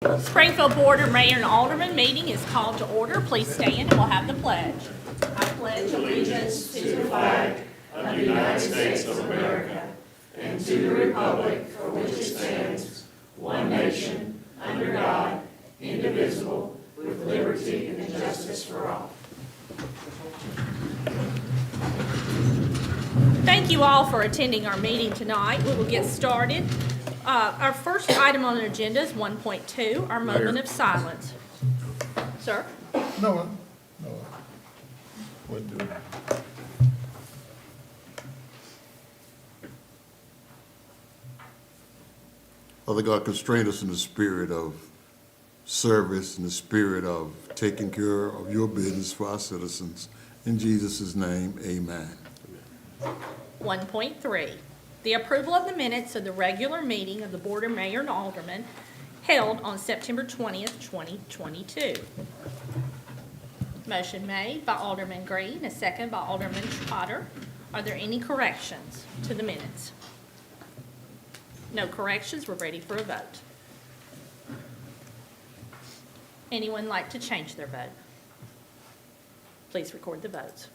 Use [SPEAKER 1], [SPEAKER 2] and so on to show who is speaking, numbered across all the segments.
[SPEAKER 1] Springfield Board of Mayor and Aldermen meeting is called to order. Please stand and we'll have the pledge. I pledge allegiance to the flag of the United States of America and to the republic for which it stands, one nation, under God, indivisible, with liberty and justice for all. Thank you all for attending our meeting tonight. We will get started. Our first item on the agenda is 1.2, our moment of silence. Sir?
[SPEAKER 2] No. Wouldn't do it. Father God, constrain us in the spirit of service, in the spirit of taking care of your business for our citizens. In Jesus' name, amen.
[SPEAKER 1] 1.3, the approval of the minutes of the regular meeting of the Board of Mayor and Aldermen held on September 20th, 2022. Motion made by Alderman Green, a second by Alderman Trotter. Are there any corrections to the minutes? No corrections, we're ready for a vote. Anyone like to change their vote? Please record the votes.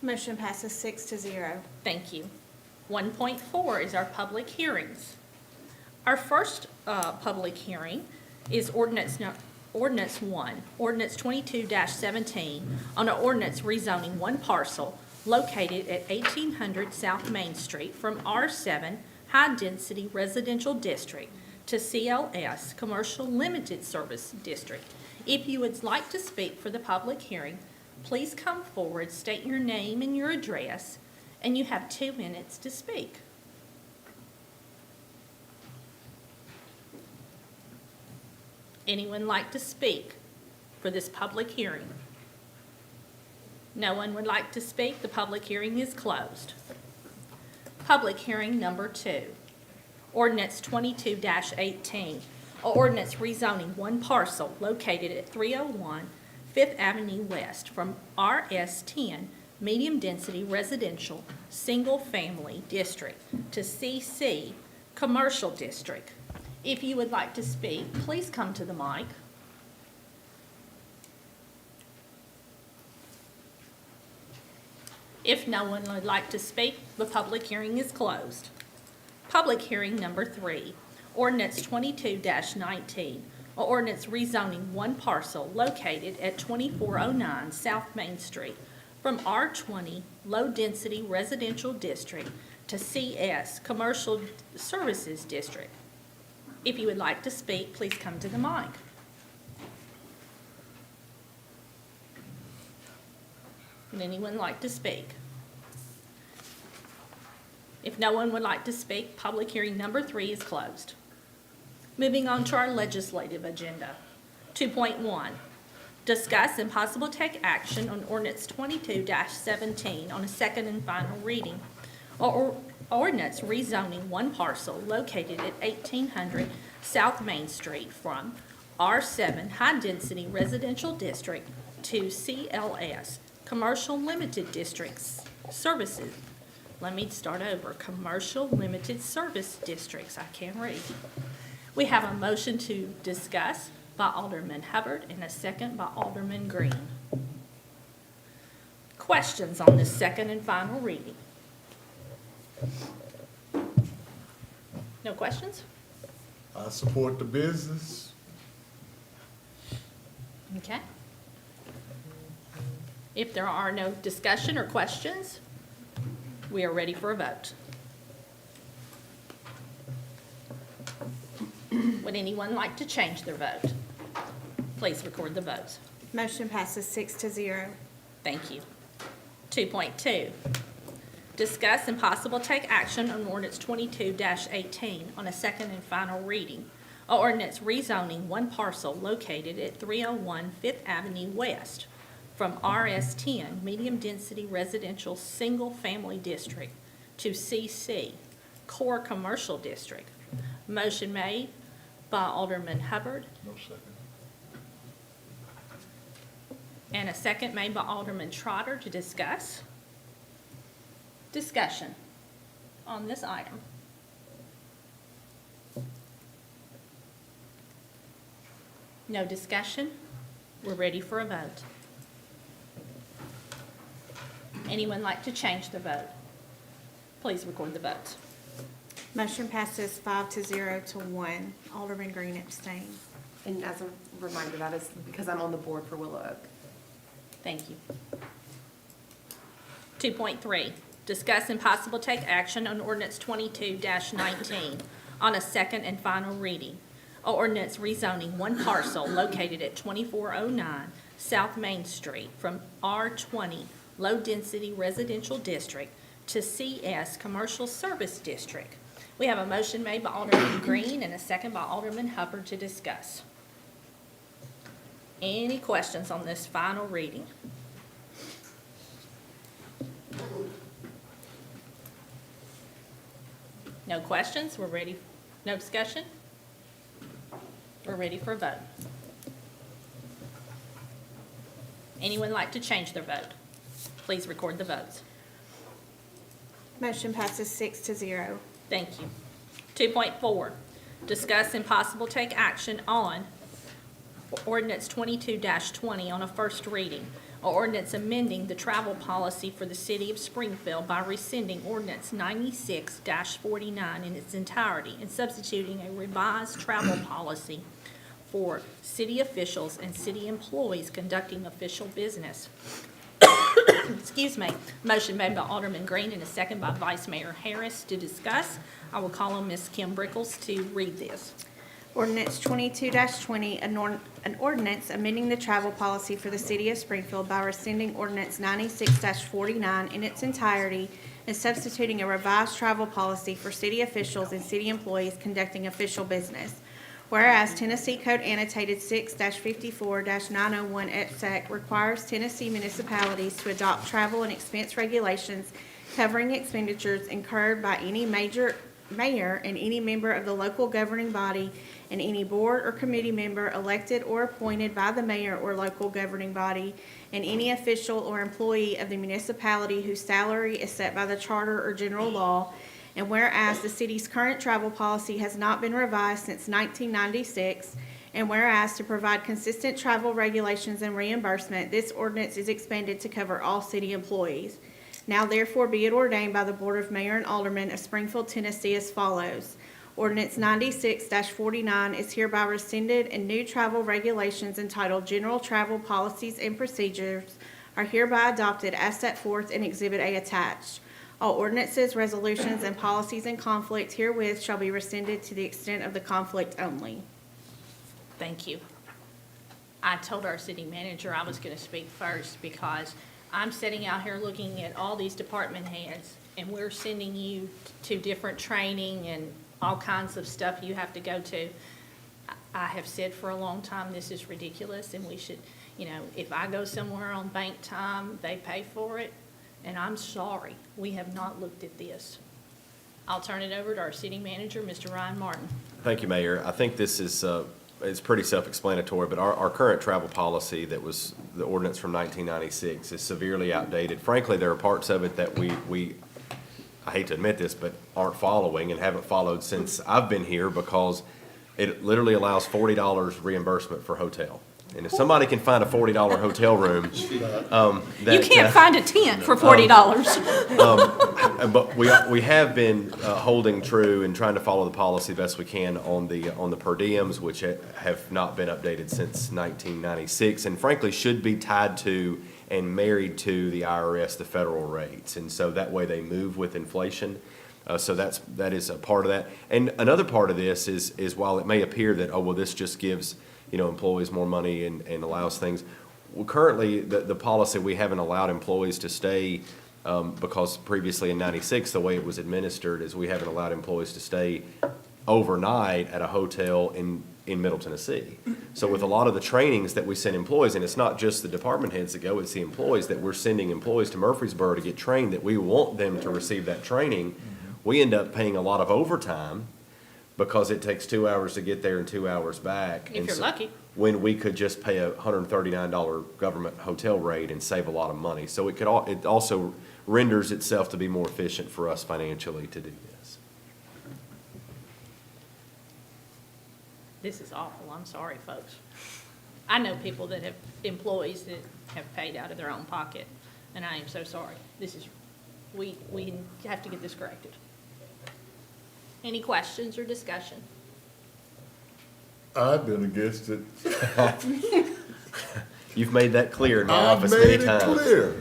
[SPEAKER 3] Motion passes 6-0.
[SPEAKER 1] Thank you. 1.4 is our public hearings. Our first public hearing is Ordinance 1, Ordinance 22-17, on an ordinance rezoning one parcel located at 1800 South Main Street from R7 High Density Residential District to CLS Commercial Limited Service District. If you would like to speak for the public hearing, please come forward, state your name and your address, and you have 2 minutes to speak. Anyone like to speak for this public hearing? No one would like to speak. The public hearing is closed. Public hearing number 2, Ordinance 22-18, an ordinance rezoning one parcel located at 301 5th Avenue West from RS10 Medium Density Residential Single Family District to CC Commercial District. If you would like to speak, please come to the mic. If no one would like to speak, the public hearing is closed. Public hearing number 3, Ordinance 22-19, an ordinance rezoning one parcel located at 2409 South Main Street from R20 Low Density Residential District to CS Commercial Services District. If you would like to speak, please come to the mic. Would anyone like to speak? If no one would like to speak, public hearing number 3 is closed. Moving on to our legislative agenda. 2.1, discuss and possible take action on Ordinance 22-17 on a second and final reading, or ordinance rezoning one parcel located at 1800 South Main Street from R7 High Density Residential District to CLS Commercial Limited Districts Services. Let me start over. Commercial Limited Service Districts. I can't read. We have a motion to discuss by Alderman Hubbard and a second by Alderman Green. Questions on this second and final reading? No questions?
[SPEAKER 2] I support the business.
[SPEAKER 1] Okay. If there are no discussion or questions, we are ready for a vote. Would anyone like to change their vote? Please record the votes.
[SPEAKER 3] Motion passes 6-0.
[SPEAKER 1] Thank you. 2.2, discuss and possible take action on ordinance 22-18 on a second and final reading. An ordinance rezoning one parcel located at 301 5th Avenue West from RS10 Medium Density Residential Single Family District to CC Core Commercial District. Motion made by Alderman Hubbard
[SPEAKER 2] No second.
[SPEAKER 1] and a second made by Alderman Trotter to discuss. Discussion on this item. No discussion? We're ready for a vote. Anyone like to change the vote? Please record the votes.
[SPEAKER 3] Motion passes 5-0 to 1. Alderman Green abstained.
[SPEAKER 4] And as a reminder, that is because I'm on the board for Willow Oak.
[SPEAKER 1] Thank you. 2.3, discuss and possible take action on ordinance 22-19 on a second and final reading. A ordinance rezoning one parcel located at 2409 South Main Street from R20 Low Density Residential District to CS Commercial Service District. We have a motion made by Alderman Green and a second by Alderman Hubbard to discuss. Any questions on this final reading? No questions? We're ready. No discussion? We're ready for a vote. Anyone like to change their vote? Please record the votes.
[SPEAKER 3] Motion passes 6-0.
[SPEAKER 1] Thank you. 2.4, discuss and possible take action on ordinance 22-20 on a first reading. Or ordinance amending the travel policy for the city of Springfield by rescinding ordinance 96-49 in its entirety and substituting a revised travel policy for city officials and city employees conducting official business. Excuse me. Motion made by Alderman Green and a second by Vice Mayor Harris to discuss. I will call on Ms. Kim Brickles to read this.
[SPEAKER 3] Ordinance 22-20, an ordinance amending the travel policy for the city of Springfield by rescinding ordinance 96-49 in its entirety and substituting a revised travel policy for city officials and city employees conducting official business. Whereas Tennessee Code Annotated 6-54-901 et sec. Requires Tennessee municipalities to adopt travel and expense regulations covering expenditures incurred by any mayor and any member of the local governing body and any board or committee member elected or appointed by the mayor or local governing body and any official or employee of the municipality whose salary is set by the charter or general law. And whereas the city's current travel policy has not been revised since 1996, and whereas to provide consistent travel regulations and reimbursement, this ordinance is expanded to cover all city employees. Now therefore be it ordained by the Board of Mayor and Aldermen of Springfield, Tennessee as follows. Ordinance 96-49 is hereby rescinded and new travel regulations entitled General Travel Policies and Procedures are hereby adopted as set forth in Exhibit A attached. All ordinances, resolutions, and policies in conflict herewith shall be rescinded to the extent of the conflict only.
[SPEAKER 1] Thank you. I told our city manager I was going to speak first because I'm sitting out here looking at all these department heads, and we're sending you to different training and all kinds of stuff you have to go to. I have said for a long time, this is ridiculous, and we should, if I go somewhere on bank time, they pay for it, and I'm sorry, we have not looked at this. I'll turn it over to our city manager, Mr. Ryan Martin.
[SPEAKER 5] Thank you, Mayor. I think this is, it's pretty self-explanatory, but our current travel policy that was the ordinance from 1996 is severely outdated. Frankly, there are parts of it that we I hate to admit this, but aren't following and haven't followed since I've been here because it literally allows $40 reimbursement for hotel. And if somebody can find a $40 hotel room,
[SPEAKER 1] You can't find a tent for $40.
[SPEAKER 5] But we have been holding true and trying to follow the policy best we can on the per diems, which have not been updated since 1996, and frankly should be tied to and married to the IRS, the federal rates, and so that way they move with inflation. So that is a part of that. And another part of this is while it may appear that this just gives employees more money and allows things. Well, currently, the policy, we haven't allowed employees to stay because previously in 96, the way it was administered is we haven't allowed employees to stay overnight at a hotel in Middle Tennessee. So with a lot of the trainings that we send employees, and it's not just the department heads that go, it's the employees that we're sending employees to Murfreesboro to get trained, that we want them to receive that training, we end up paying a lot of overtime because it takes 2 hours to get there and 2 hours back.
[SPEAKER 1] If you're lucky.
[SPEAKER 5] When we could just pay a $139 government hotel rate and save a lot of money. So it also renders itself to be more efficient for us financially to do this.
[SPEAKER 1] This is awful. I'm sorry, folks. I know people that have employees that have paid out of their own pocket, and I am so sorry. This is, we have to get this corrected. Any questions or discussion?
[SPEAKER 2] I've been against it.
[SPEAKER 5] You've made that clear in my
[SPEAKER 2] I've
[SPEAKER 5] office
[SPEAKER 2] made
[SPEAKER 5] many
[SPEAKER 2] it
[SPEAKER 5] times.
[SPEAKER 2] clear.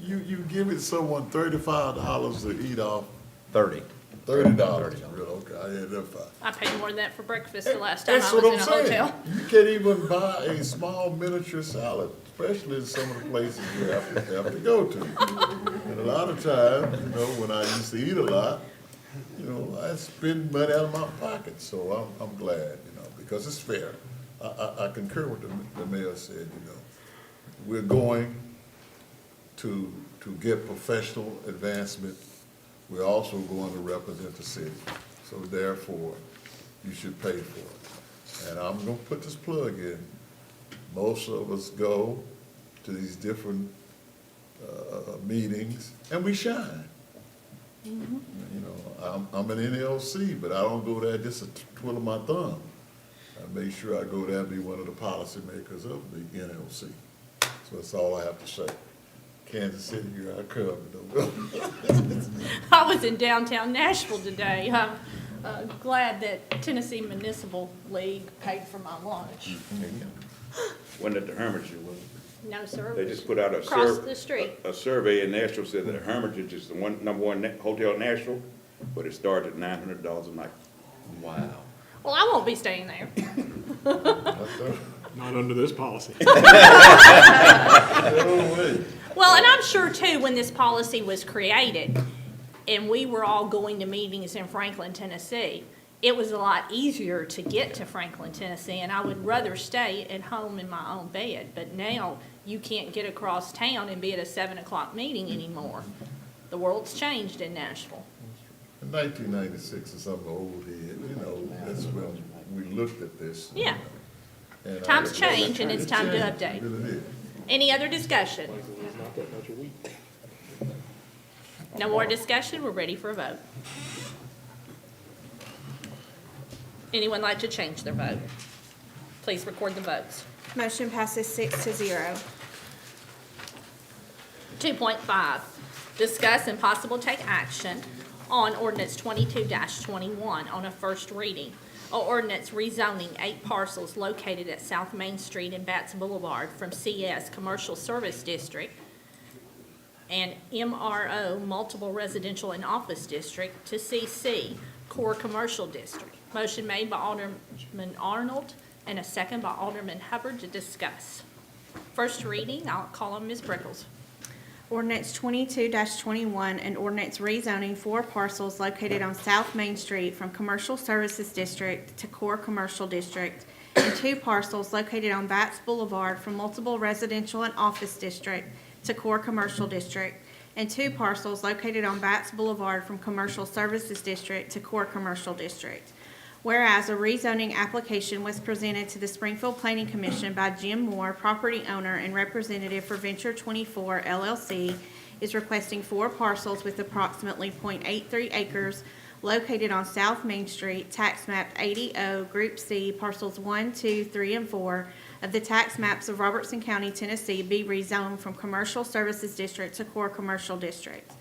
[SPEAKER 2] You give it someone $35 to eat off,
[SPEAKER 5] $30.
[SPEAKER 2] $30. Real, okay, I had that five.
[SPEAKER 1] I paid more than that for breakfast the last time
[SPEAKER 2] That's
[SPEAKER 1] I was
[SPEAKER 2] what
[SPEAKER 1] in
[SPEAKER 2] I'm
[SPEAKER 1] a
[SPEAKER 2] saying.
[SPEAKER 1] hotel.
[SPEAKER 2] You can't even buy a small miniature salad, especially in some of the places you have to go to. And a lot of times, when I used to eat a lot, I spend money out of my pocket. So I'm glad, because it's fair. I concur with the mayor said, we're going to get professional advancement. We're also going to represent the city. So therefore, you should pay for it. And I'm gonna put this plug in. Most of us go to these different meetings and we shine. I'm an NLC, but I don't go there just to twiddle my thumb. I make sure I go there and be one of the policymakers of the NLC. So that's all I have to say. Kansas City, here I come.
[SPEAKER 1] I was in downtown Nashville today. I'm glad that Tennessee Municipal League paid for my lunch.
[SPEAKER 6] Wasn't it the Hermitage? Was it?
[SPEAKER 1] No, sir.
[SPEAKER 6] They just put out
[SPEAKER 1] Across the street.
[SPEAKER 6] a survey in Nashville said that the Hermitage is the number one hotel in Nashville, but it starts at $900 a night.
[SPEAKER 5] Wow.
[SPEAKER 1] Well, I won't be staying there.
[SPEAKER 7] Not under this policy.
[SPEAKER 1] Well, and I'm sure too, when this policy was created and we were all going to meetings in Franklin, Tennessee, it was a lot easier to get to Franklin, Tennessee, and I would rather stay at home in my own bed. But now you can't get across town and be at a 7:00 meeting anymore. The world's changed in Nashville.
[SPEAKER 2] In 1996 or something old head, that's when we looked at this.
[SPEAKER 1] Yeah.
[SPEAKER 2] And
[SPEAKER 1] Times change and it's time to
[SPEAKER 2] changed.
[SPEAKER 1] update.
[SPEAKER 2] It really did.
[SPEAKER 1] Any other discussion? No more discussion, we're ready for a vote. Anyone like to change their vote? Please record the votes.
[SPEAKER 3] Motion passes 6-0.
[SPEAKER 1] 2.5, discuss and possible take action on ordinance 22-21 on a first reading. An ordinance rezoning 8 parcels located at South Main Street and Batts Boulevard from CS Commercial Service District and MRO Multiple Residential and Office District to CC Core Commercial District. Motion made by Alderman Arnold and a second by Alderman Hubbard to discuss. First reading, I'll call on Ms. Brickles.
[SPEAKER 3] Ordinance 22-21, an ordinance rezoning 4 parcels located on South Main Street from Commercial Services District to Core Commercial District, and 2 parcels located on Batts Boulevard from Multiple Residential and Office District to Core Commercial District, and 2 parcels located on Batts Boulevard from Commercial Services District to Core Commercial District. Whereas a rezoning application was presented to the Springfield Planning Commission by Jim Moore, property owner and representative for Venture 24 LLC, is requesting 4 parcels with approximately .83 acres located on South Main Street, tax map 80O, Group C, parcels 1, 2, 3, and 4 of the tax maps of Robertson County, Tennessee, be rezoned from Commercial Services District to Core Commercial District.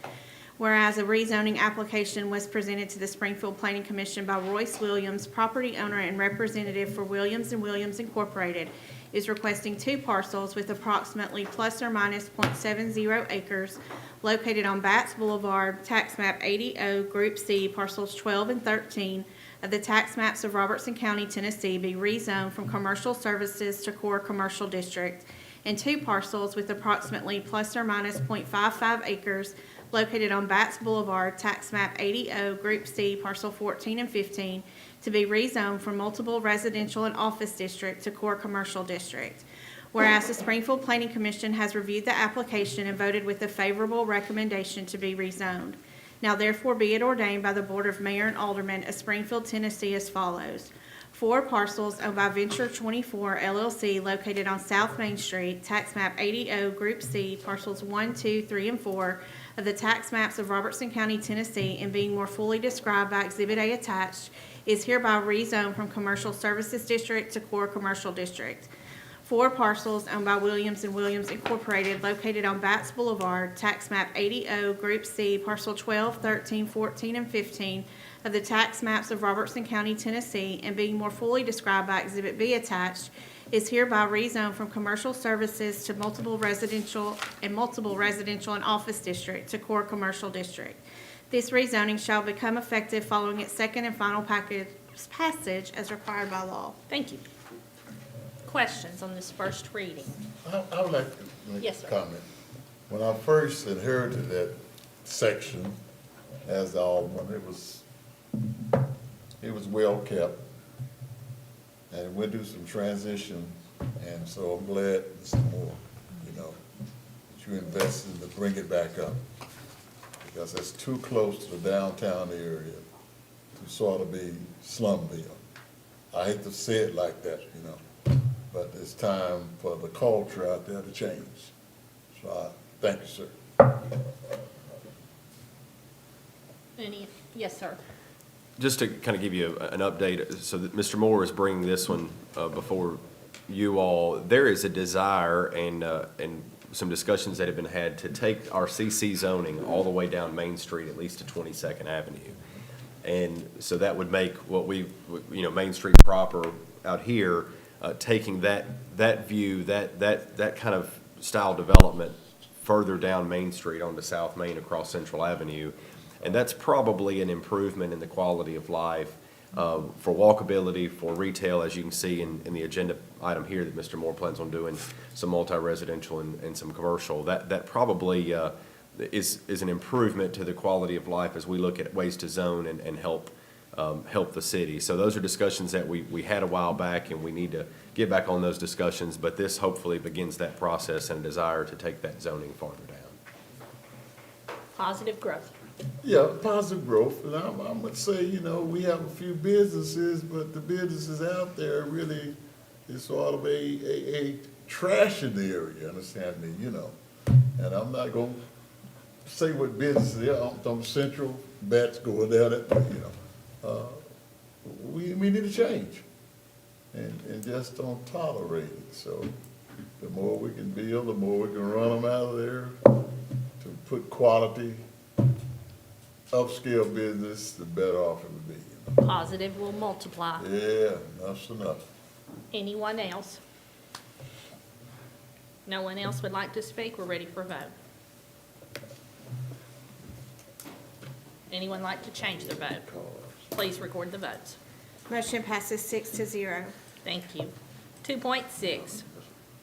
[SPEAKER 3] Whereas a rezoning application was presented to the Springfield Planning Commission by Royce Williams, property owner and representative for Williams & Williams Incorporated, is requesting 2 parcels with approximately plus or minus .70 acres located on Batts Boulevard, tax map 80O, Group C, parcels 12 and 13 of the tax maps of Robertson County, Tennessee, be rezoned from Commercial Services to Core Commercial District, and 2 parcels with approximately plus or minus .55 acres located on Batts Boulevard, tax map 80O, Group C, parcel 14 and 15, to be rezoned from Multiple Residential and Office District to Core Commercial District. Whereas the Springfield Planning Commission has reviewed the application and voted with a favorable recommendation to be rezoned. Now therefore be it ordained by the Board of Mayor and Aldermen of Springfield, Tennessee as follows. 4 parcels owned by Venture 24 LLC located on South Main Street, tax map 80O, Group C, parcels 1, 2, 3, and 4 of the tax maps of Robertson County, Tennessee, and being more fully described by Exhibit A attached, is hereby rezoned from Commercial Services District to Core Commercial District. 4 parcels owned by Williams and Williams Incorporated located on Batts Boulevard, tax map 80O, Group C, parcel 12, 13, 14, and 15 of the tax maps of Robertson County, Tennessee, and being more fully described by Exhibit B attached, is hereby rezoned from Commercial Services to multiple residential and office district to Core Commercial District. This rezoning shall become effective following its second and final passage as required by law.
[SPEAKER 1] Thank you. Questions on this first reading?
[SPEAKER 2] I would like to make
[SPEAKER 1] Yes,
[SPEAKER 2] a
[SPEAKER 1] sir.
[SPEAKER 2] comment. When I first inherited that section as the Alderman, it was well kept. And it went through some transition, and so I'm glad, Mr. Moore, that you invested to bring it back up. Because it's too close to the downtown area to sort of be Slumville. I hate to say it like that, but it's time for the culture out there to change. So I thank you, sir.
[SPEAKER 1] Yes, sir.
[SPEAKER 5] Just to kind of give you an update, so that Mr. Moore is bringing this one before you all. There is a desire and some discussions that have been had to take our CC zoning all the way down Main Street, at least to 22nd Avenue. And so that would make what Main Street proper out here, taking that view, that kind of style development further down Main Street onto South Main across Central Avenue. And that's probably an improvement in the quality of life for walkability, for retail, as you can see in the agenda item here that Mr. Moore plans on doing some multi-residential and some commercial. That probably is an improvement to the quality of life as we look at ways to zone and help the city. So those are discussions that we had a while back, and we need to get back on those discussions. But this hopefully begins that process and a desire to take that zoning farther down.
[SPEAKER 1] Positive growth.
[SPEAKER 2] Yeah, positive growth, and I'm gonna say, we have a few businesses, but the businesses out there really is sort of a trash in the area, understand me, And I'm not gonna say what businesses they are, on Central, Bats going down that, we need to change and just don't tolerate it. So the more we can build, the more we can run them out of there to put quality upscale business, the better off it would be.
[SPEAKER 1] Positive will multiply.
[SPEAKER 2] Yeah, enough's enough.
[SPEAKER 1] Anyone else? No one else would like to speak? We're ready for a vote. Anyone like to change their vote? Please record the votes.
[SPEAKER 3] Motion passes 6-0.
[SPEAKER 1] Thank you. 2.6,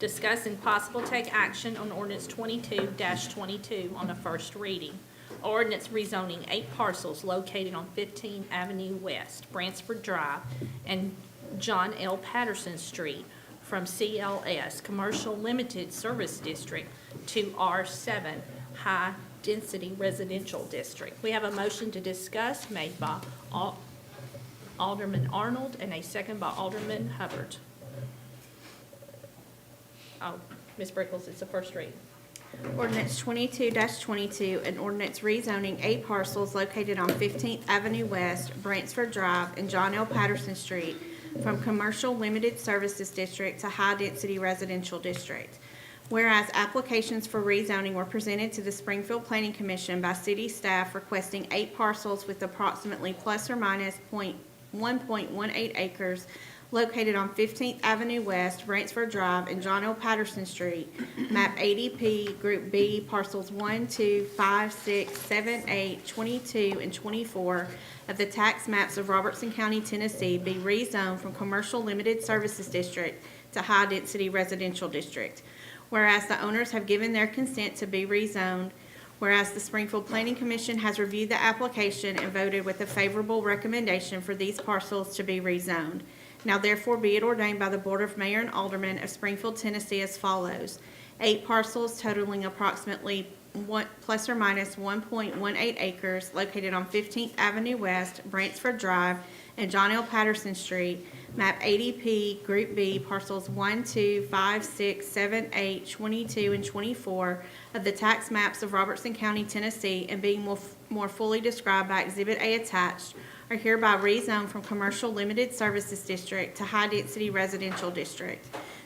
[SPEAKER 1] discuss and possible take action on ordinance 22-22 on the first reading. Ordinance rezoning 8 parcels located on 15th Avenue West, Bransford Drive, and John L. Patterson Street from CLS, Commercial Limited Service District, to R7, High Density Residential District. We have a motion to discuss made by Alderman Arnold and a second by Alderman Hubbard. Oh, Ms. Brickles, it's the first read.
[SPEAKER 3] Ordinance 22-22, an ordinance rezoning 8 parcels located on 15th Avenue West, Bransford Drive, and John L. Patterson Street from Commercial Limited Services District to High Density Residential District. Whereas applications for rezoning were presented to the Springfield Planning Commission by city staff requesting 8 parcels with approximately plus or minus 1.18 acres located on 15th Avenue West, Bransford Drive, and John L. Patterson Street, map 80P, Group B, parcels 1, 2, 5, 6, 7, 8, 22, and 24 of the tax maps of Robertson County, Tennessee, be rezoned from Commercial Limited Services District to High Density Residential District. Whereas the owners have given their consent to be rezoned, whereas the Springfield Planning Commission has reviewed the application and voted with a favorable recommendation for these parcels to be rezoned. Now therefore be it ordained by the Board of Mayor and Aldermen of Springfield, Tennessee as follows. 8 parcels totaling approximately plus or minus 1.18 acres located on 15th Avenue West, Bransford Drive, and John L. Patterson Street, map 80P, Group B, parcels 1, 2, 5, 6, 7, 8, 22, and 24 of the tax maps of Robertson County, Tennessee, and being more fully described by Exhibit A attached, are hereby rezoned from Commercial Limited Services District to High Density Residential District.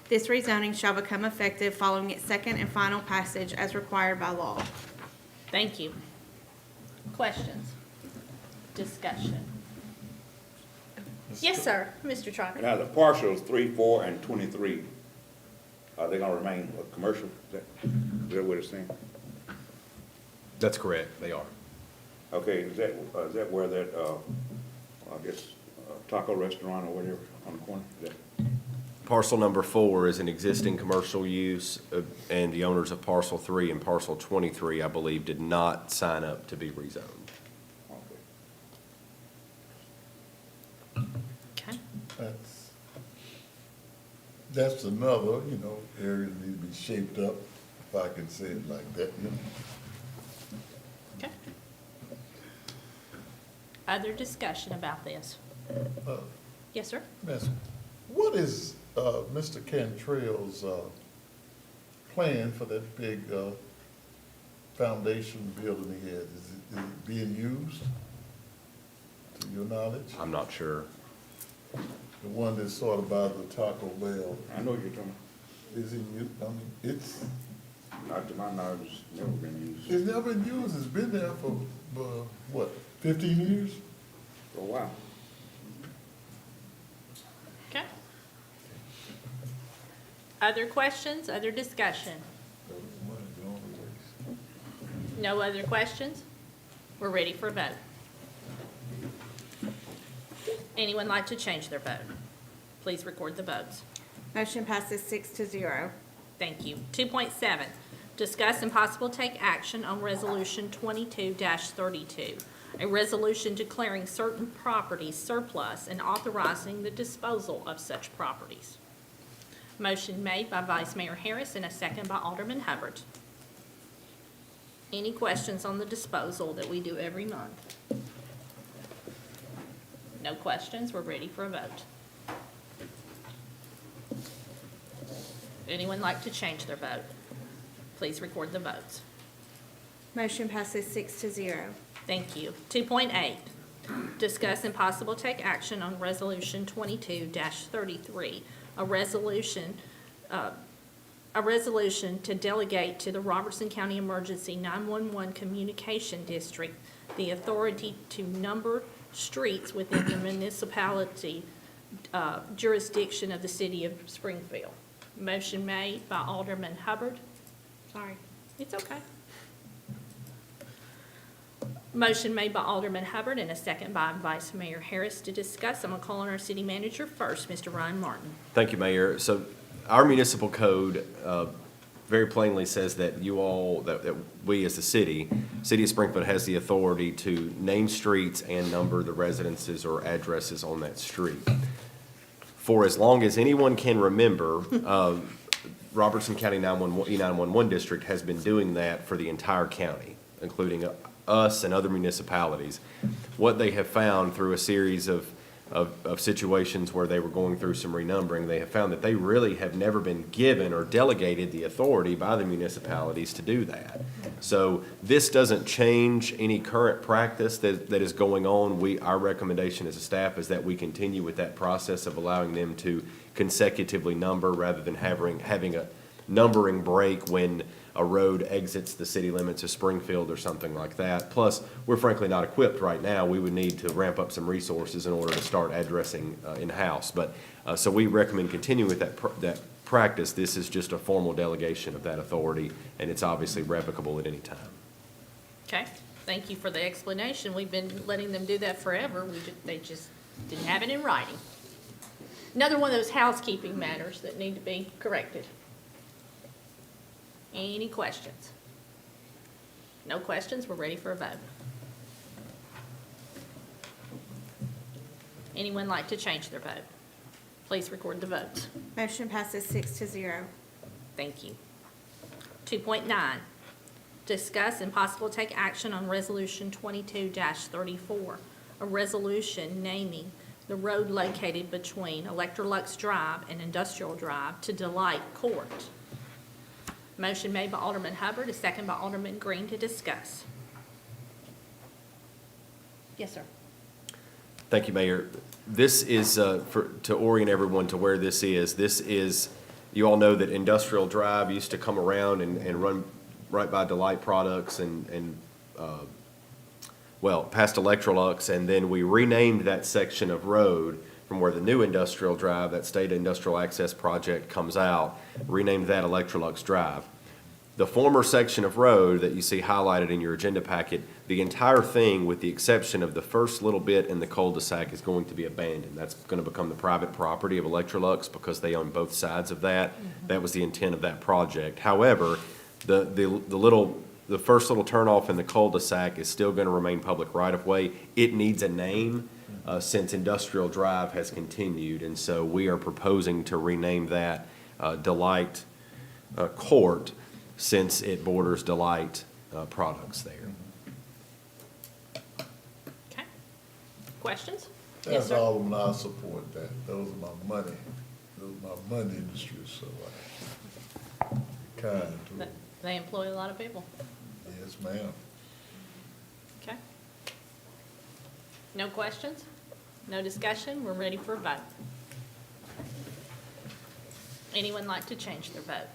[SPEAKER 3] This rezoning shall become effective following its second and final passage as required by law.
[SPEAKER 1] Thank you. Questions? Discussion? Yes, sir, Mr. Trotter.
[SPEAKER 6] Now, the parcels 3, 4, and 23, are they gonna remain commercial? Is that what it's saying?
[SPEAKER 5] That's correct, they are.
[SPEAKER 6] Okay, is that where that, I guess, taco restaurant or whatever on the corner? Is that-
[SPEAKER 5] Parcel number 4 is an existing commercial use, and the owners of parcel 3 and parcel 23, I believe, did not sign up to be rezoned.
[SPEAKER 6] Okay.
[SPEAKER 1] Okay.
[SPEAKER 2] That's another, area that needs to be shaped up, if I can say it like that,
[SPEAKER 1] Okay. Other discussion about this?
[SPEAKER 2] Uh,
[SPEAKER 1] Yes, sir?
[SPEAKER 2] Miss, what is, Mr. Cantrell's, plan for that big, foundation building he has? Is it being used, to your knowledge?
[SPEAKER 5] I'm not sure.
[SPEAKER 2] The one that's sort of by the Taco Bell,
[SPEAKER 6] I know what you're talking
[SPEAKER 2] is it used? I mean, it's
[SPEAKER 6] about. Not to my knowledge, it's never been used
[SPEAKER 2] It's never been used, it's been there for, what, 15 years?
[SPEAKER 6] for a while.
[SPEAKER 1] Okay. Other questions, other discussion? No other questions? We're ready for a vote. Anyone like to change their vote? Please record the votes.
[SPEAKER 3] Motion passes 6-0.
[SPEAKER 1] Thank you. 2.7, discuss and possible take action on Resolution 22-32, a resolution declaring certain properties surplus and authorizing the disposal of such properties. Motion made by Vice Mayor Harris and a second by Alderman Hubbard. Any questions on the disposal that we do every month? No questions, we're ready for a vote. Anyone like to change their vote? Please record the votes.
[SPEAKER 3] Motion passes 6-0.
[SPEAKER 1] Thank you. 2.8, discuss and possible take action on Resolution 22-33, a resolution to delegate to the Robertson County Emergency 911 Communication District the authority to number streets within the municipality jurisdiction of the city of Springfield. Motion made by Alderman Hubbard. Sorry, it's okay. Motion made by Alderman Hubbard and a second by Vice Mayor Harris to discuss. I'm going to call on our city manager first, Mr. Ryan Martin.
[SPEAKER 5] Thank you, Mayor. So our municipal code very plainly says that you all, that we as the city of Springfield has the authority to name streets and number the residences or addresses on that street. For as long as anyone can remember, Robertson County 911 District has been doing that for the entire county, including us and other municipalities. What they have found through a series of situations where they were going through some renumbering, they have found that they really have never been given or delegated the authority by the municipalities to do that. So this doesn't change any current practice that is going on. Our recommendation as a staff is that we continue with that process of allowing them to consecutively number rather than having a numbering break when a road exits the city limits of Springfield or something like that. Plus, we're frankly not equipped right now. We would need to ramp up some resources in order to start addressing in-house. But, so we recommend continuing with that practice. This is just a formal delegation of that authority, and it's obviously revocable at any time.
[SPEAKER 1] Okay, thank you for the explanation. We've been letting them do that forever. They just didn't have it in writing. Another one of those housekeeping matters that need to be corrected. Any questions? No questions, we're ready for a vote. Anyone like to change their vote? Please record the votes.
[SPEAKER 3] Motion passes 6-0.
[SPEAKER 1] Thank you. 2.9, discuss and possible take action on Resolution 22-34, a resolution naming the road located between Electrolux Drive and Industrial Drive to Delight Court. Motion made by Alderman Hubbard, a second by Alderman Green to discuss. Yes, sir.
[SPEAKER 5] Thank you, Mayor. This is, to orient everyone to where this is, you all know that Industrial Drive used to come around and run right by Delight Products and past Electrolux, and then we renamed that section of road from where the new Industrial Drive, that State Industrial Access Project comes out, renamed that Electrolux Drive. The former section of road that you see highlighted in your agenda packet, the entire thing, with the exception of the first little bit in the cul-de-sac, is going to be abandoned. That's going to become the private property of Electrolux because they own both sides of that. That was the intent of that project. However, the first little turnoff in the cul-de-sac is still going to remain public right-of-way. It needs a name since Industrial Drive has continued, and so we are proposing to rename that Delight Court, since it borders Delight Products there.
[SPEAKER 1] Okay. Questions? Yes,
[SPEAKER 2] That's
[SPEAKER 1] sir.
[SPEAKER 2] all of them, I support that. Those are my money. Those are my money industries, so I kind to
[SPEAKER 1] They-
[SPEAKER 2] it.
[SPEAKER 1] They employ a lot of people.
[SPEAKER 2] Yes, ma'am.
[SPEAKER 1] Okay. No questions? No discussion? We're ready for a vote. Anyone like to change their vote?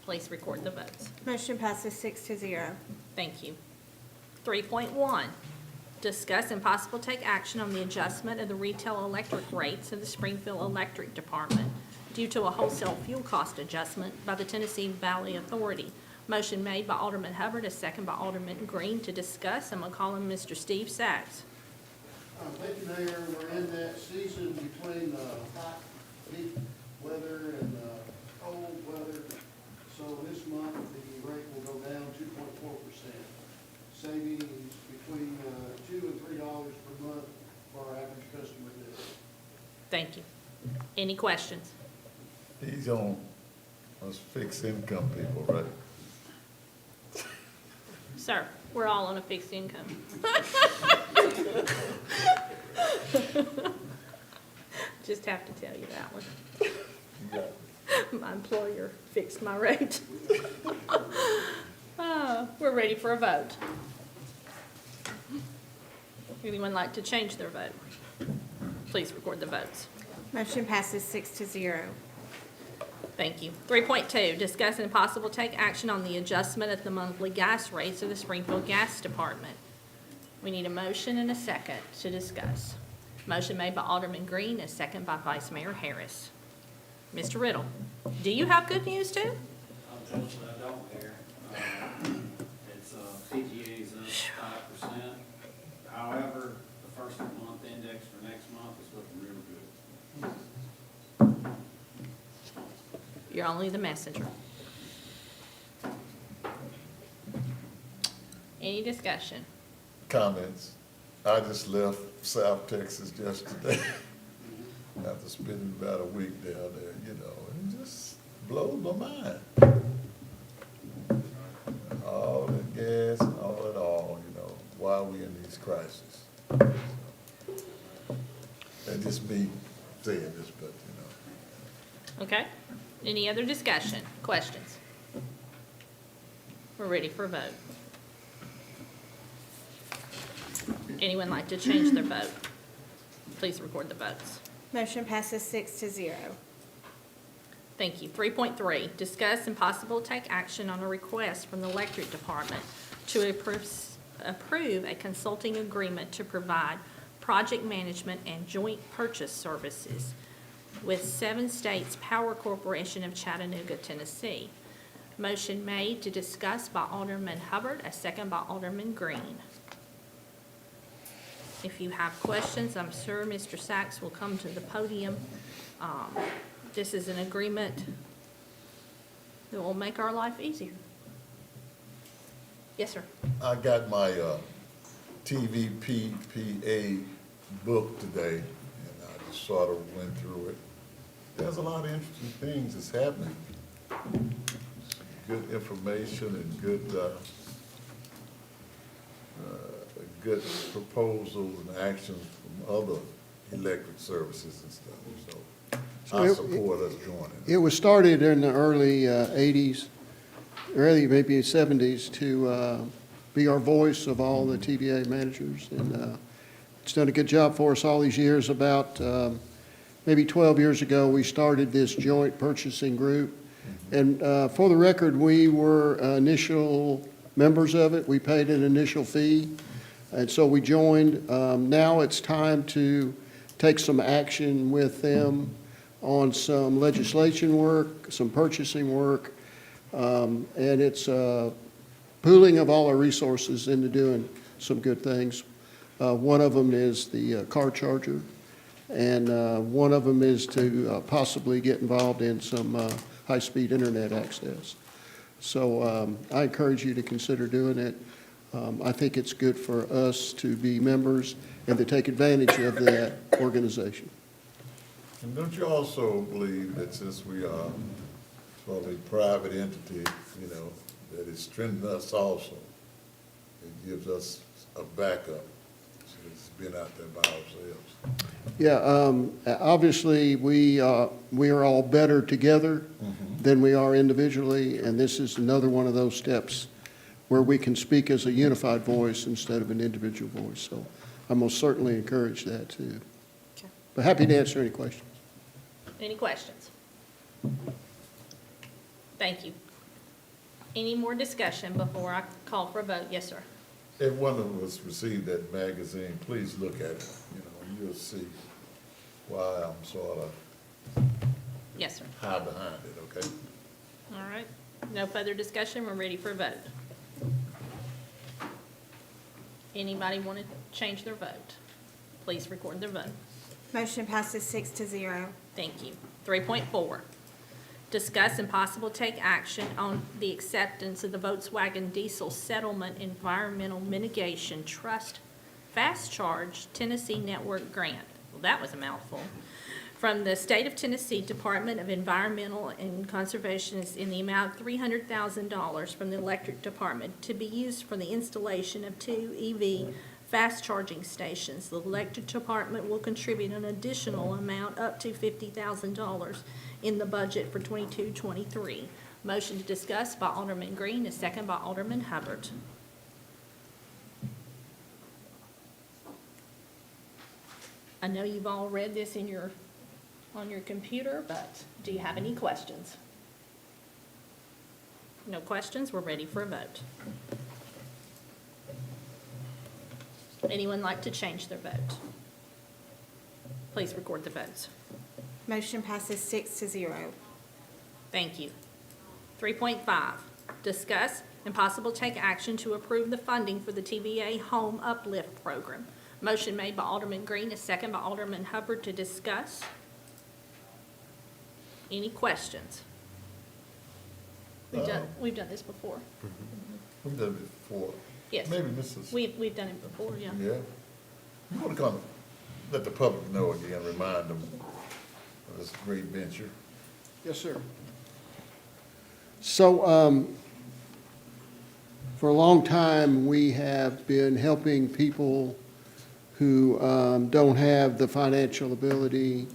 [SPEAKER 1] Please record the votes.
[SPEAKER 3] Motion passes 6-0.
[SPEAKER 1] Thank you. 3.1, discuss and possible take action on the adjustment of the retail electric rates of the Springfield Electric Department due to a wholesale fuel cost adjustment by the Tennessee Valley Authority. Motion made by Alderman Hubbard, a second by Alderman Green to discuss. I'm gonna call him Mr. Steve Sachs.
[SPEAKER 7] Thank you, Mayor. We're in that season between hot, heat weather and cold weather. So this month, the rate will go down 2.4%. Savings between $2 and $3 per month for our average customer bill.
[SPEAKER 1] Thank you. Any questions?
[SPEAKER 2] He's on us fixed income people, right?
[SPEAKER 1] Sir, we're all on a fixed income. Just have to tell you that one. My employer fixed my rate. We're ready for a vote. Anyone like to change their vote? Please record the votes.
[SPEAKER 3] Motion passes 6-0.
[SPEAKER 1] Thank you. 3.2, discuss and possible take action on the adjustment of the monthly gas rates of the Springfield Gas Department. We need a motion and a second to discuss. Motion made by Alderman Green, a second by Vice Mayor Harris. Mr. Riddle, do you have good news too?
[SPEAKER 8] Unfortunately, I don't, Mayor. It's, CGA's up 5%. However, the first of the month index for next month is looking real good.
[SPEAKER 1] You're only the messenger. Any discussion?
[SPEAKER 2] Comments. I just left South Texas just today after spending about a week down there, you know, and it just blows my mind. All the gas and all in all, you know, why are we in these crises? And just me saying this, but, you know.
[SPEAKER 1] Okay. Any other discussion, questions? We're ready for a vote. Anyone like to change their vote? Please record the votes.
[SPEAKER 3] Motion passes 6-0.
[SPEAKER 1] Thank you. 3.3, discuss and possible take action on a request from the Electric Department to approve a consulting agreement to provide project management and joint purchase services with 7 States Power Corporation of Chattanooga, Tennessee. Motion made to discuss by Alderman Hubbard, a second by Alderman Green. If you have questions, I'm sure Mr. Sachs will come to the podium. This is an agreement that will make our life easier. Yes, sir.
[SPEAKER 2] I got my TVPPA book today, and I just sort of went through it. There's a lot of interesting things that's happening. Good information and good proposals and actions from other electric services and stuff, so
[SPEAKER 7] So
[SPEAKER 2] I
[SPEAKER 7] it-
[SPEAKER 2] support us joining.
[SPEAKER 7] It was started in the early 80s, early maybe 70s, to be our voice of all the TVA managers. And it's done a good job for us all these years. About maybe 12 years ago, we started this joint purchasing group. And for the record, we were initial members of it. We paid an initial fee. And so we joined. Now it's time to take some action with them on some legislation work, some purchasing work, and it's pooling of all our resources into doing some good things. One of them is the car charger, and one of them is to possibly get involved in some high-speed internet access. So I encourage you to consider doing it. I think it's good for us to be members and to take advantage of that organization.
[SPEAKER 2] And don't you also believe that since we are sort of a private entity, you know, that it strengthens us also? It gives us a backup, since being out there by ourselves.
[SPEAKER 7] Yeah, obviously, we are all better together than we are individually, and this is another one of those steps where we can speak as a unified voice instead of an individual voice. So I most certainly encourage that, too.
[SPEAKER 1] Okay.
[SPEAKER 7] But happy to answer any questions.
[SPEAKER 1] Any questions? Thank you. Any more discussion before I call for a vote? Yes, sir.
[SPEAKER 2] If one of us received that magazine, please look at it, you know, and you'll see why I'm sort of
[SPEAKER 1] Yes, sir.
[SPEAKER 2] high behind it, okay?
[SPEAKER 1] All right. No further discussion. We're ready for a vote. Anybody want to change their vote? Please record their vote.
[SPEAKER 3] Motion passes 6-0.
[SPEAKER 1] Thank you. 3.4, discuss and possible take action on the acceptance of the Volkswagen Diesel Settlement Environmental Mitigation Trust Fast Charge Tennessee Network Grant. Well, that was a mouthful. From the State of Tennessee Department of Environmental and Conservation is in the amount of $300,000 from the Electric Department to be used for the installation of 2 EV fast charging stations. The Electric Department will contribute an additional amount up to $50,000 in the budget for 22-23. Motion to discuss by Alderman Green, a second by Alderman Hubbard. I know you've all read this on your computer, but do you have any questions? No questions? We're ready for a vote. Anyone like to change their vote? Please record the votes.
[SPEAKER 3] Motion passes 6-0.
[SPEAKER 1] Thank you. 3.5, discuss and possible take action to approve the funding for the TVA Home Uplift Program. Motion made by Alderman Green, a second by Alderman Hubbard to discuss. Any questions? We've done this before.
[SPEAKER 2] We've done it before.
[SPEAKER 1] Yes.
[SPEAKER 2] Maybe Mrs.
[SPEAKER 1] We've done it before, yeah.
[SPEAKER 2] Yeah. You want to come, let the public know again, remind them of this great venture.
[SPEAKER 7] Yes, sir. So, for a long time, we have been helping people who don't have the financial ability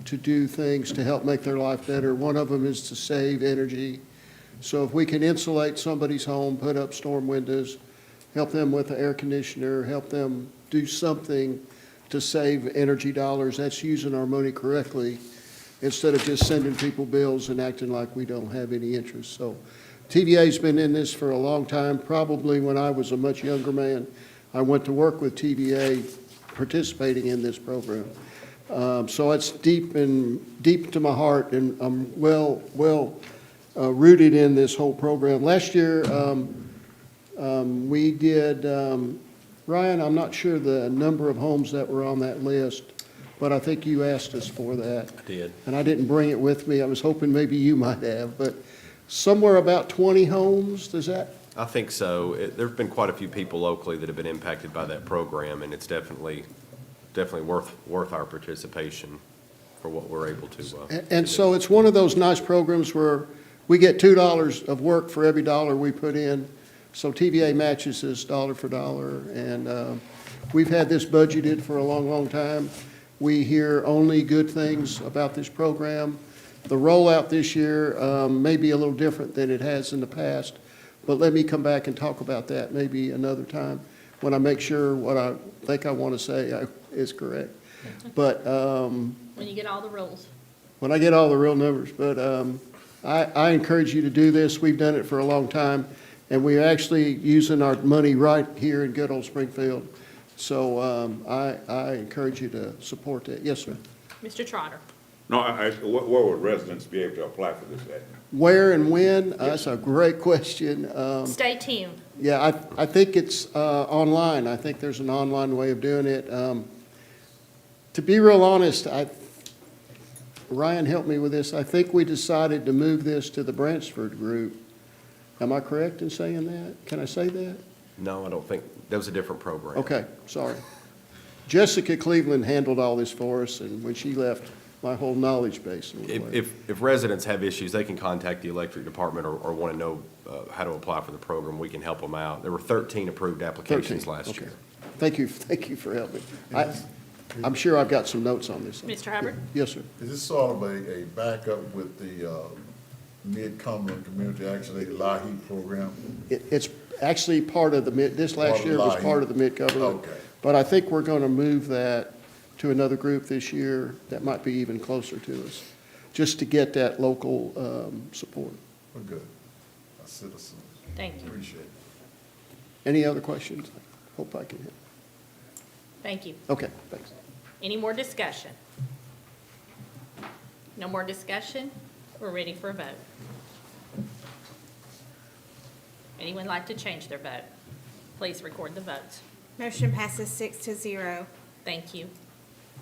[SPEAKER 7] to do things to help make their life better. One of them is to save energy. So if we can insulate somebody's home, put up storm windows, help them with the air conditioner, help them do something to save energy dollars, that's using our money correctly instead of just sending people bills and acting like we don't have any interest. So TVA's been in this for a long time. Probably when I was a much younger man, I went to work with TVA participating in this program. So it's deep to my heart, and I'm well rooted in this whole program. Last year, we did, Ryan, I'm not sure the number of homes that were on that list, but I think you asked us for that.
[SPEAKER 5] I did.
[SPEAKER 7] And I didn't bring it with me. I was hoping maybe you might have, but somewhere about 20 homes, does that?
[SPEAKER 5] I think so. There've been quite a few people locally that have been impacted by that program, and it's definitely worth our participation for what we're able to.
[SPEAKER 7] And so it's one of those nice programs where we get $2 of work for every dollar we put in. So TVA matches us dollar for dollar, and we've had this budgeted for a long, long time. We hear only good things about this program. The rollout this year may be a little different than it has in the past, but let me come back and talk about that maybe another time when I make sure what I think I want to say is correct. But
[SPEAKER 1] When you get all the rules.
[SPEAKER 7] when I get all the real numbers, but I encourage you to do this. We've done it for a long time, and we're actually using our money right here in good old Springfield. So I encourage you to support that. Yes, sir.
[SPEAKER 1] Mr. Trotter.
[SPEAKER 6] No, where would residents be able to apply for this at?
[SPEAKER 7] Where and when? That's a great question.
[SPEAKER 1] Stay tuned.
[SPEAKER 7] Yeah, I think it's online. I think there's an online way of doing it. To be real honest, Ryan helped me with this. I think we decided to move this to the Branchford group. Am I correct in saying that? Can I say that?
[SPEAKER 5] No, I don't think, that was a different program.
[SPEAKER 7] Okay, sorry. Jessica Cleveland handled all this for us, and when she left, my whole knowledge base went away.
[SPEAKER 5] If residents have issues, they can contact the electric department or want to know how to apply for the program. We can help them out. There were 13 approved applications
[SPEAKER 7] 13,
[SPEAKER 5] last
[SPEAKER 7] okay.
[SPEAKER 5] year.
[SPEAKER 7] Thank you for helping. I'm sure I've got some notes on this.
[SPEAKER 1] Mr. Hubbard?
[SPEAKER 7] Yes, sir.
[SPEAKER 2] Is this sort of a backup with the Mid-Cumberland Community Action Aid LIHEAP program?
[SPEAKER 7] It's actually part of this
[SPEAKER 2] Part
[SPEAKER 7] last
[SPEAKER 2] of
[SPEAKER 7] year was
[SPEAKER 2] LIHEAP.
[SPEAKER 7] part of the mid-government.
[SPEAKER 2] Okay.
[SPEAKER 7] But I think we're going to move that to another group this year that might be even closer to us, just to get that local support.
[SPEAKER 2] We're good. Our citizens
[SPEAKER 1] Thank you.
[SPEAKER 2] appreciate it.
[SPEAKER 7] Any other questions? Hope I can help.
[SPEAKER 1] Thank you.
[SPEAKER 7] Okay, thanks.
[SPEAKER 1] Any more discussion? No more discussion? We're ready for a vote. Anyone like to change their vote? Please record the votes.
[SPEAKER 3] Motion passes 6-0.
[SPEAKER 1] Thank you.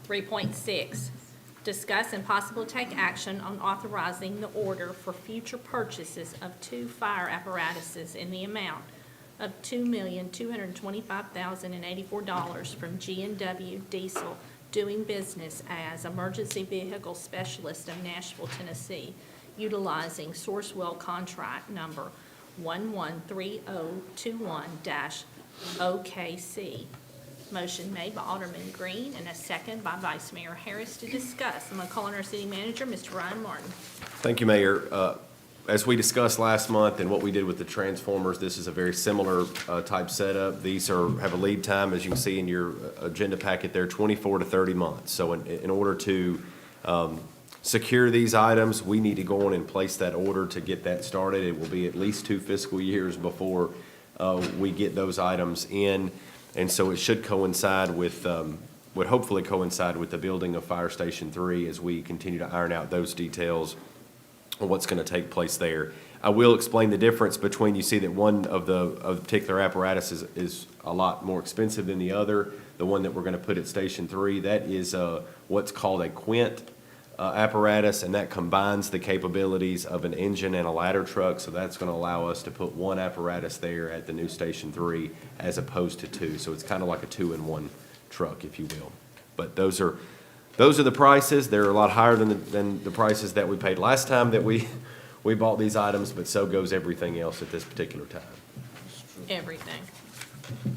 [SPEAKER 1] 3.6, discuss and possible take action on authorizing the order for future purchases of 2 fire apparatuses in the amount of $2,225,084 from G&W Diesel, doing business as Emergency Vehicle Specialist of Nashville, Tennessee, utilizing Sourcewell contract number 113021-OKC. Motion made by Alderman Green and a second by Vice Mayor Harris to discuss. I'm going to call on our city manager, Mr. Ryan Martin.
[SPEAKER 5] Thank you, Mayor. As we discussed last month and what we did with the transformers, this is a very similar type setup. These have a lead time, as you can see in your agenda packet there, 24 to 30 months. So in order to secure these items, we need to go on and place that order to get that started. It will be at least 2 fiscal years before we get those items in. And so it should coincide with, would hopefully coincide with the building of Fire Station 3 as we continue to iron out those details on what's going to take place there. I will explain the difference between, you see that one of the particular apparatus is a lot more expensive than the other. The one that we're going to put at Station 3, that is what's called a Quint apparatus, and that combines the capabilities of an engine and a ladder truck, so that's going to allow us to put one apparatus there at the new Station 3 as opposed to 2. So it's kind of like a 2-in-1 truck, if you will. But those are the prices. They're a lot higher than the prices that we paid last time that we bought these items, but so goes everything else at this particular time.
[SPEAKER 1] Everything.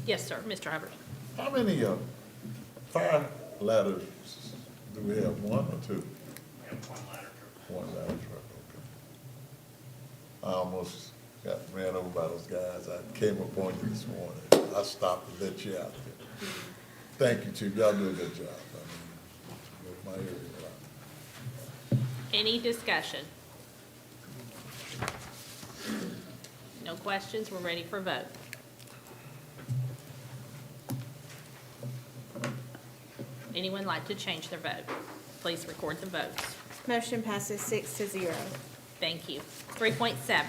[SPEAKER 1] Yes, sir, Mr. Hubbard.
[SPEAKER 2] How many fire ladders do we have, 1 or 2? One ladder truck, okay. I almost got ran over by those guys. I came upon you this morning. I stopped to let you out there. Thank you, Chief. Y'all do a good job. I mean, my area a lot.
[SPEAKER 1] Any discussion? No questions? We're ready for vote. Anyone like to change their vote? Please record the votes.
[SPEAKER 3] Motion passes 6-0.
[SPEAKER 1] Thank you. 3.7,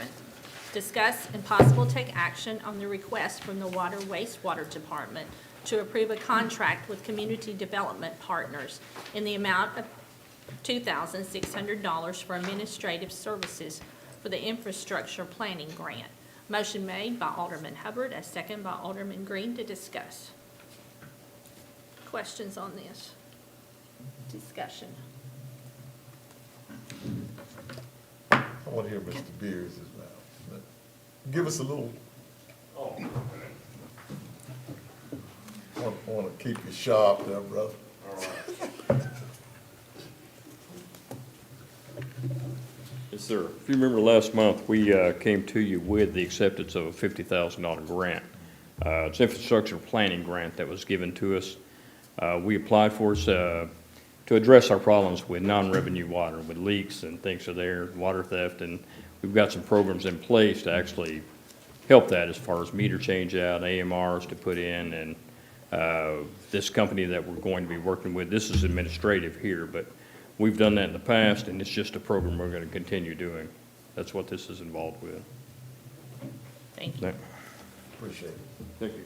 [SPEAKER 1] discuss and possible take action on the request from the Water Wastewater Department to approve a contract with Community Development Partners in the amount of $2,600 for administrative services for the infrastructure planning grant. Motion made by Alderman Hubbard, a second by Alderman Green to discuss. Questions on this? Discussion.
[SPEAKER 2] I want to hear Mr. Beers' mouth. Give us a little. I want to keep you sharp there, brother.
[SPEAKER 8] All right.
[SPEAKER 9] Yes, sir. If you remember last month, we came to you with the acceptance of a $50,000 grant. It's infrastructure planning grant that was given to us. We applied for it to address our problems with non-revenue water, with leaks and things are there, water theft, and we've got some programs in place to actually help that as far as meter change out, AMRs to put in, and this company that we're going to be working with, this is administrative here, but we've done that in the past, and it's just a program we're going to continue doing. That's what this is involved with.
[SPEAKER 1] Thank you.
[SPEAKER 2] Appreciate it.
[SPEAKER 9] Thank you.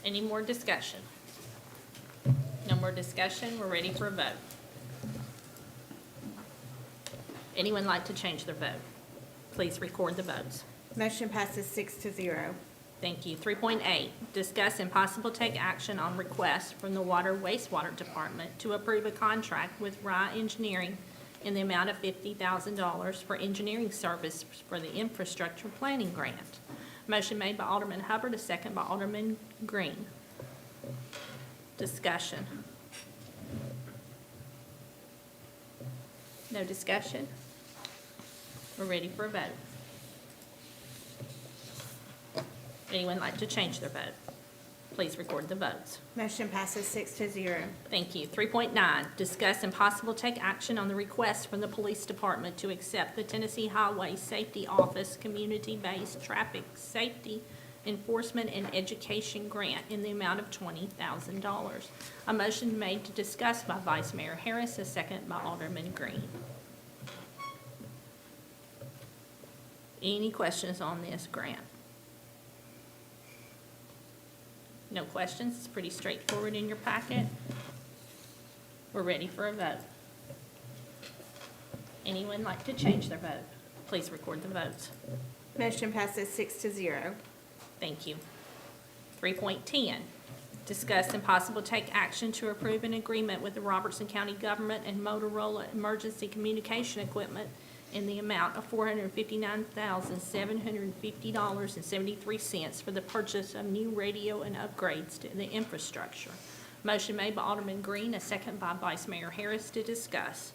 [SPEAKER 1] Any more discussion? No more discussion, we're ready for a vote. Anyone like to change their vote? Please record the votes.
[SPEAKER 3] Motion passes 6-0.
[SPEAKER 1] Thank you. 3.8, discuss and possible take action on request from the Water Wastewater Department to approve a contract with Rye Engineering in the amount of $50,000 for engineering service for the infrastructure planning grant. Motion made by Alderman Hubbard, a second by Alderman Green. Discussion. No discussion? We're ready for a vote. Anyone like to change their vote? Please record the votes.
[SPEAKER 3] Motion passes 6-0.
[SPEAKER 1] Thank you. 3.9, discuss and possible take action on the request from the police department to accept the Tennessee Highway Safety Office Community-Based Traffic Safety Enforcement and Education Grant in the amount of $20,000. A motion made to discuss by Vice Mayor Harris, a second by Alderman Green. Any questions on this grant? No questions, it's pretty straightforward in your packet. We're ready for a vote. Anyone like to change their vote? Please record the votes.
[SPEAKER 3] Motion passes 6-0.
[SPEAKER 1] Thank you. 3.10, discuss and possible take action to approve an agreement with the Robertson County Government and Motorola Emergency Communication Equipment in the amount of $459,750.73 for the purchase of new radio and upgrades to the infrastructure. Motion made by Alderman Green, a second by Vice Mayor Harris to discuss.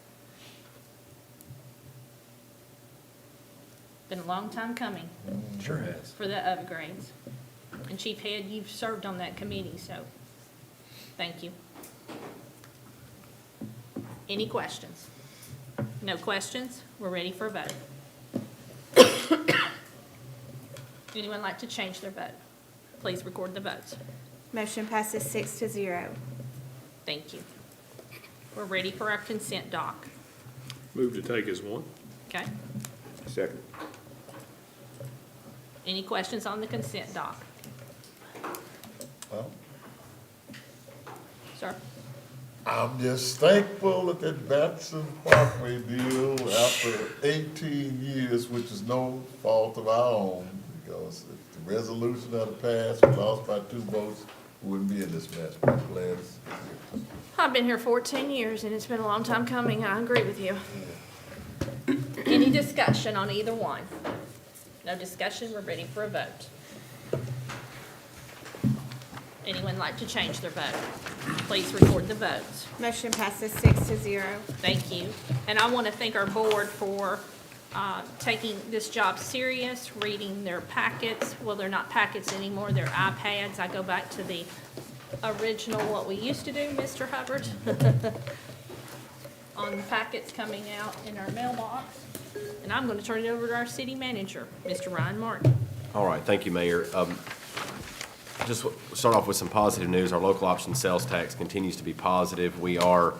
[SPEAKER 1] Been a long time coming
[SPEAKER 5] Sure has.
[SPEAKER 1] for the upgrades. And Chief Head, you've served on that committee, so thank you. Any questions? No questions? We're ready for a vote. Anyone like to change their vote? Please record the votes.
[SPEAKER 3] Motion passes 6-0.
[SPEAKER 1] Thank you. We're ready for our consent doc.
[SPEAKER 10] Move to take as one.
[SPEAKER 1] Okay?
[SPEAKER 6] Second.
[SPEAKER 1] Any questions on the consent doc?
[SPEAKER 2] Well,
[SPEAKER 1] Sir?
[SPEAKER 2] I'm just thankful that that Batson Parkway deal, after 18 years, which is no fault of our own, because if the resolution of the past, we lost by 2 votes, we wouldn't be in this mess. We're glad it's here.
[SPEAKER 1] I've been here 14 years, and it's been a long time coming. I agree with you. Any discussion on either one? No discussion, we're ready for a vote. Anyone like to change their vote? Please record the votes.
[SPEAKER 3] Motion passes 6-0.
[SPEAKER 1] Thank you. And I want to thank our board for taking this job serious, reading their packets. Well, they're not packets anymore, they're iPads. I go back to the original, what we used to do, Mr. Hubbard, on the packets coming out in our mailbox. And I'm going to turn it over to our city manager, Mr. Ryan Martin.
[SPEAKER 5] All right, thank you, Mayor. Just start off with some positive news. Our local option sales tax continues to be positive. We are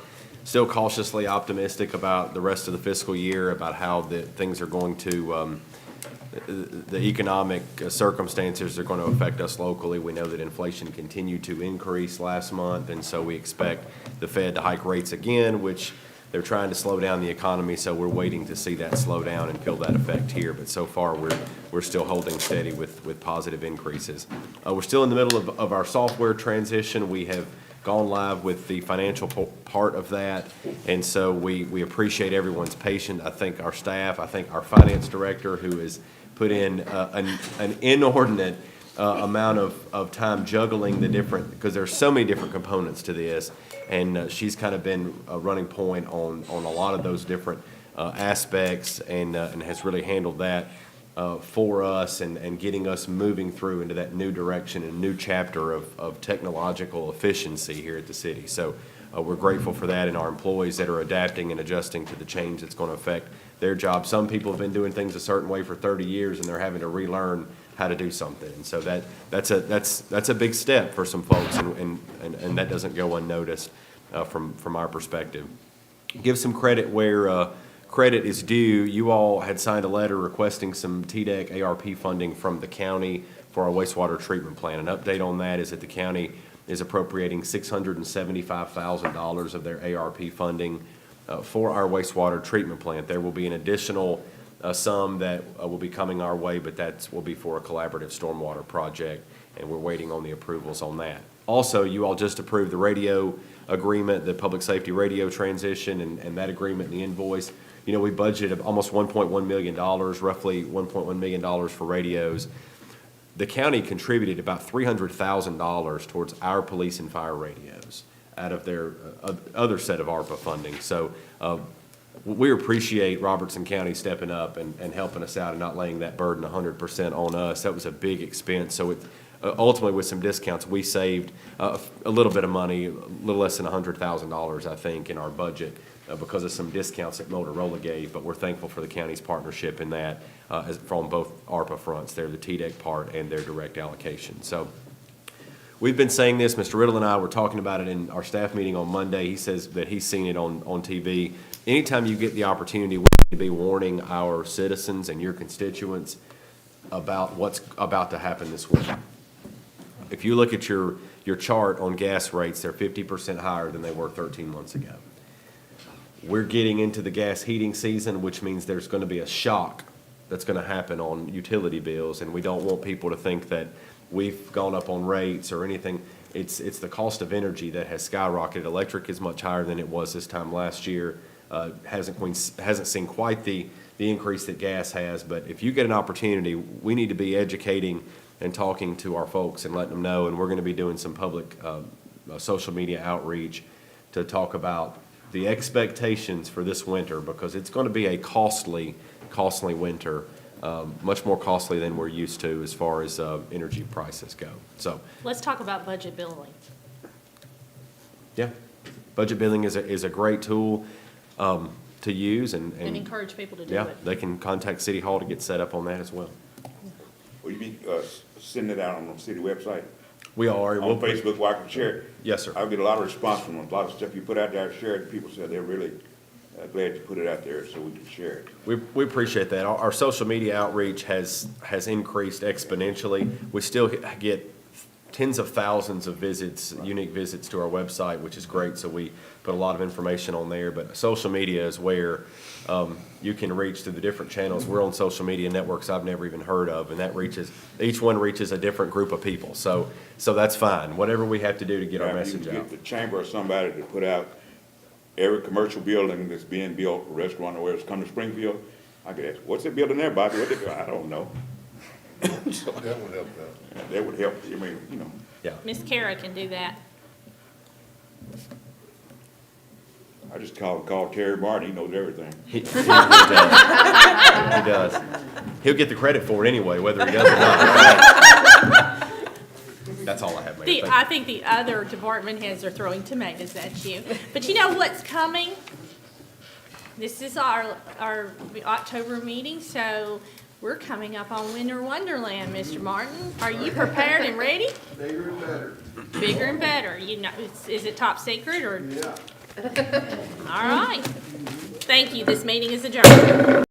[SPEAKER 5] still cautiously optimistic about the rest of the fiscal year, about how things are going to, the economic circumstances are going to affect us locally. We know that inflation continued to increase last month, and so we expect the Fed to hike rates again, which they're trying to slow down the economy, so we're waiting to see that slow down and feel that effect here. But so far, we're still holding steady with positive increases. We're still in the middle of our software transition. We have gone live with the financial part of that, and so we appreciate everyone's patience. I thank our staff. I thank our finance director, who has put in an inordinate amount of time juggling the different, because there's so many different components to this, and she's kind of been a running point on a lot of those different aspects and has really handled that for us and getting us moving through into that new direction and new chapter of technological efficiency here at the city. So we're grateful for that, and our employees that are adapting and adjusting to the change that's going to affect their job. Some people have been doing things a certain way for 30 years, and they're having to relearn how to do something. And so that's a big step for some folks, and that doesn't go unnoticed from our perspective. Give some credit where credit is due. You all had signed a letter requesting some TDEC ARP funding from the county for our wastewater treatment plant. An update on that is that the county is appropriating $675,000 of their ARP funding for our wastewater treatment plant. There will be an additional sum that will be coming our way, but that will be for a collaborative stormwater project, and we're waiting on the approvals on that. Also, you all just approved the radio agreement, the public safety radio transition, and that agreement and the invoice. You know, we budgeted almost $1.1 million, roughly $1.1 million for radios. The county contributed about $300,000 towards our police and fire radios out of their other set of ARPA funding. So we appreciate Robertson County stepping up and helping us out and not laying that burden 100% on us. That was a big expense. So ultimately, with some discounts, we saved a little bit of money, a little less than $100,000, I think, in our budget because of some discounts that Motorola gave. But we're thankful for the county's partnership in that from both ARPA fronts. They're the TDEC part and their direct allocation. So we've been saying this. Mr. Riddle and I were talking about it in our staff meeting on Monday. He says that he's seen it on TV. Anytime you get the opportunity, we need to be warning our citizens and your constituents about what's about to happen this week. If you look at your chart on gas rates, they're 50% higher than they were 13 months ago. We're getting into the gas heating season, which means there's going to be a shock that's going to happen on utility bills, and we don't want people to think that we've gone up on rates or anything. It's the cost of energy that has skyrocketed. Electric is much higher than it was this time last year. Hasn't seen quite the increase that gas has, but if you get an opportunity, we need to be educating and talking to our folks and letting them know, and we're going to be doing some public social media outreach to talk about the expectations for this winter, because it's going to be a costly winter, much more costly than we're used to as far as energy prices go. So
[SPEAKER 1] Let's talk about budget billing.
[SPEAKER 5] yeah, budget billing is a great tool to use,
[SPEAKER 1] And encourage people to do
[SPEAKER 5] yeah,
[SPEAKER 1] it.
[SPEAKER 5] they can contact City Hall to get set up on that as well.
[SPEAKER 6] Will you be sending it out on the city website?
[SPEAKER 5] We are.
[SPEAKER 6] On Facebook, where I can share it?
[SPEAKER 5] Yes, sir.
[SPEAKER 6] I'll get a lot of response from a lot of stuff you put out there, share it, people said they're really glad you put it out there so we can share it.
[SPEAKER 5] We appreciate that. Our social media outreach has increased exponentially. We still get tens of thousands of visits, unique visits to our website, which is great. So we put a lot of information on there. But social media is where you can reach through the different channels. We're on social media networks I've never even heard of, and each one reaches a different group of people. So that's fine. Whatever we have to do to get our message
[SPEAKER 6] You
[SPEAKER 5] out.
[SPEAKER 6] can get the chamber or somebody to put out every commercial building that's being built, a restaurant or where it's come to Springfield. I could ask, what's that building there, Bobby? I don't know.
[SPEAKER 2] That would help out.
[SPEAKER 6] That would help, I mean, you know.
[SPEAKER 5] Yeah.
[SPEAKER 1] Miss Kara can do that.
[SPEAKER 6] I just call Terry Martin, he knows everything.
[SPEAKER 5] He does. He does. He'll get the credit for it anyway, whether he does or not. That's all I have, Mayor. Thank
[SPEAKER 1] I think the other department heads are throwing tomatoes at you. But you know what's coming? This is our October meeting, so we're coming up on Winter Wonderland, Mr. Martin. Are you prepared and ready?
[SPEAKER 7] Bigger and better.
[SPEAKER 1] Bigger and better. You know, is it top secret or?
[SPEAKER 7] Yeah.
[SPEAKER 1] All right. Thank you. This meeting is adjourned.